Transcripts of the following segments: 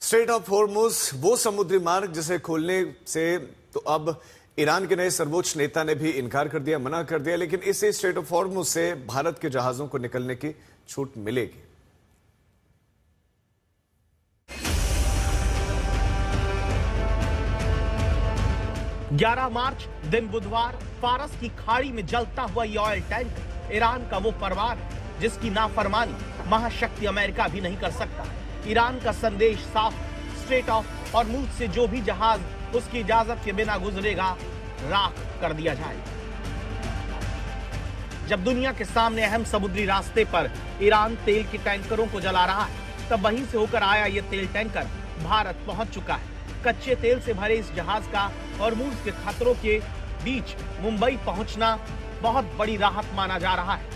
Straight of Hormuz वो समुद्री मार्ग जिसे खोलने से तो अब ईरान के नए सर्वोच्च नेता ने भी इनकार कर दिया, मना कर दिया। लेकिन इसी स्ट्रेट ऑफ हॉर्मुज से भारत के जहाजों को निकलने की छूट मिलेगी। ग्यारह मार्च दिन बुधवार फारस की खाड़ी में जलता हुआ ये ऑयल टैंक ईरान का वो परवान है जिसकी नाफरमानी महाशक्ति अमेरिका भी नहीं कर सकता। ईरान का संदेश साफ, स्ट्रेट ऑफ हॉर्मुज से जो भी जहाज उसकी इजाजत के बिना गुजरेगा राख कर दिया जाएगा। जब दुनिया के सामने अहम समुद्री रास्ते पर ईरान तेल के टैंकरों को जला रहा है, तब वहीं से होकर आया ये तेल टैंकर भारत पहुंच चुका है। कच्चे तेल से भरे इस जहाज का हॉर्मुज के खतरों के बीच मुंबई पहुंचना बहुत बड़ी राहत माना जा रहा है।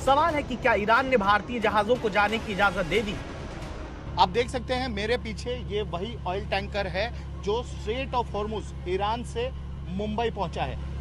सवाल है कि क्या ईरान ने भारतीय जहाजों को जाने की इजाजत दे दी? आप देख सकते हैं मेरे पीछे ये वही ऑयल टैंकर है जो स्ट्रेट ऑफ हॉर्मुज ईरान से मुंबई पहुंचा है।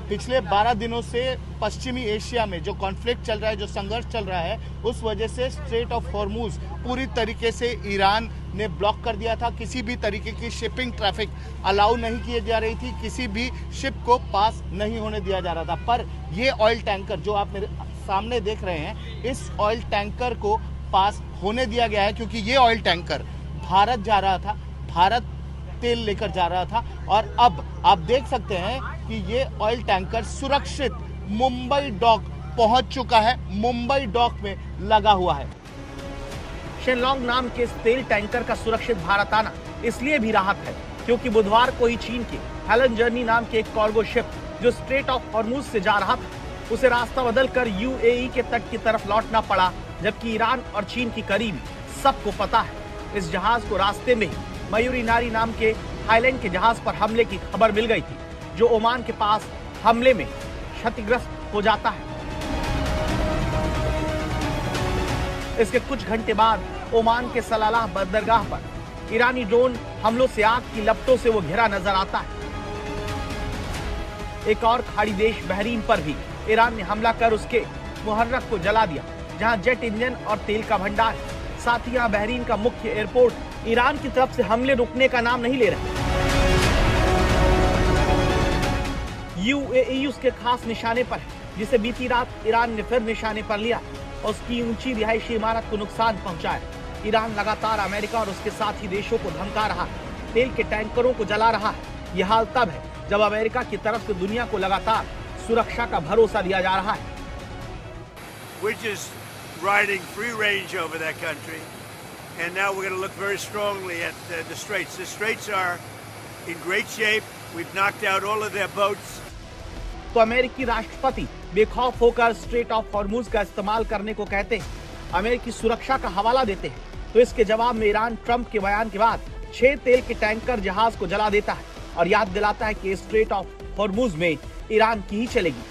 पिछले 12 दिनों से पश्चिमी एशिया में जो कॉन्फ्लिक्ट चल रहा है, जो संघर्ष चल रहा है, उस वजह से स्ट्रेट ऑफ हॉर्मुज पूरी तरीके से ईरान ने ब्लॉक कर दिया था। किसी भी तरीके की शिपिंग ट्रैफिक अलाउ नहीं की जा रही थी, किसी भी शिप को पास नहीं होने दिया जा रहा था। पर ये ऑयल टैंकर जो आप मेरे सामने देख रहे हैं, इस ऑयल टैंकर को पास होने दिया गया है क्योंकि ये ऑयल टैंकर भारत जा रहा था, भारत तेल लेकर जा रहा था। और अब आप देख सकते हैं कि ये ऑयल टैंकर सुरक्षित मुंबई डॉक पहुंच चुका है, मुंबई डॉक में लगा हुआ है। शेनलोंग नाम के इस तेल टैंकर का सुरक्षित भारत आना इसलिए भी राहत है क्योंकि बुधवार को ही चीन के हेलन जर्नी नाम के एक कार्गो शिप जो स्ट्रेट ऑफ हॉर्मुज से जा रहा था, उसे रास्ता बदलकर यूएई के तट की तरफ लौटना पड़ा। जबकि ईरान और चीन की करीबी सबको पता है। इस जहाज को रास्ते में ही मयूरी नारी नाम के थाईलैंड के जहाज पर हमले की खबर मिल गई थी जो ओमान के पास हमले में क्षतिग्रस्त हो जाता है। इसके कुछ घंटे बाद ओमान के सलालाह बंदरगाह पर ईरानी ड्रोन हमलों से आग की लपटों से वो घिरा नजर आता है। एक और खाड़ी देश बहरीन पर भी ईरान ने हमला कर उसके मुहर्रक को जला दिया, जहां जेट इंजन और तेल का भंडार है। साथ ही यहां बहरीन का मुख्य एयरपोर्ट ईरान की तरफ से हमले रुकने का नाम नहीं ले रहा। यूएई उसके खास निशाने पर है, जिसे बीती रात ईरान ने फिर निशाने पर लिया और उसकी ऊंची रिहायशी इमारत को नुकसान पहुंचाया। ईरान लगातार अमेरिका और उसके साथी देशों को धमका रहा है, तेल के टैंकरों को जला रहा है। यह हाल तब है जब अमेरिका की तरफ से दुनिया को लगातार सुरक्षा का भरोसा दिया जा रहा है। We're just riding free range over that country, and now we're going to look very strongly at the straits. The straits are in great shape. We've knocked out all of their boats. तो अमेरिकी राष्ट्रपति बेखौफ होकर straight of Hormuz का इस्तेमाल करने को कहते हैं, अमेरिकी सुरक्षा का हवाला देते हैं। तो इसके जवाब में ईरान ट्रंप के बयान के बाद 6 तेल के टैंकर जहाज को जला देता है और याद दिलाता है कि स्ट्रेट ऑफ हॉर्मुज में ईरान की ही चलेगी।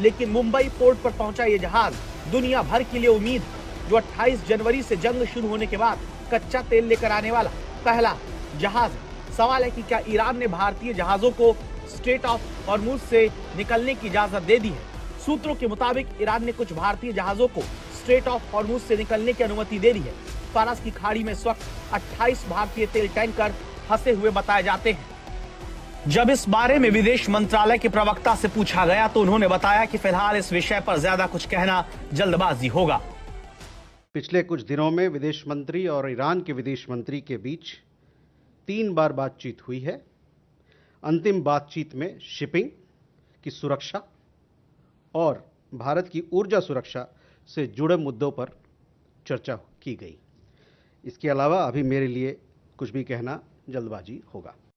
लेकिन मुंबई पोर्ट पर पहुंचा ये जहाज दुनिया भर के लिए उम्मीद, जो 28 जनवरी से जंग शुरू होने के बाद कच्चा तेल लेकर आने वाला पहला जहाज है। सवाल है कि क्या ईरान ने भारतीय जहाजों को स्ट्रेट ऑफ हॉर्मुज से निकलने की इजाजत दे दी है? सूत्रों के मुताबिक ईरान ने कुछ भारतीय जहाजों को स्ट्रेट ऑफ हॉर्मुज से निकलने की अनुमति दे दी है। फारस की खाड़ी में इस वक्त 28 भारतीय तेल टैंकर फंसे हुए बताए जाते हैं। जब इस बारे में विदेश मंत्रालय के प्रवक्ता से पूछा गया तो उन्होंने बताया कि फिलहाल इस विषय पर ज्यादा कुछ कहना जल्दबाजी होगा। पिछले कुछ दिनों में विदेश मंत्री और ईरान के विदेश मंत्री के बीच 3 बार बातचीत हुई है। अंतिम बातचीत में शिपिंग की सुरक्षा और भारत की ऊर्जा सुरक्षा से जुड़े मुद्दों पर चर्चा की गई। इसके अलावा अभी मेरे लिए कुछ भी कहना जल्दबाजी होगा।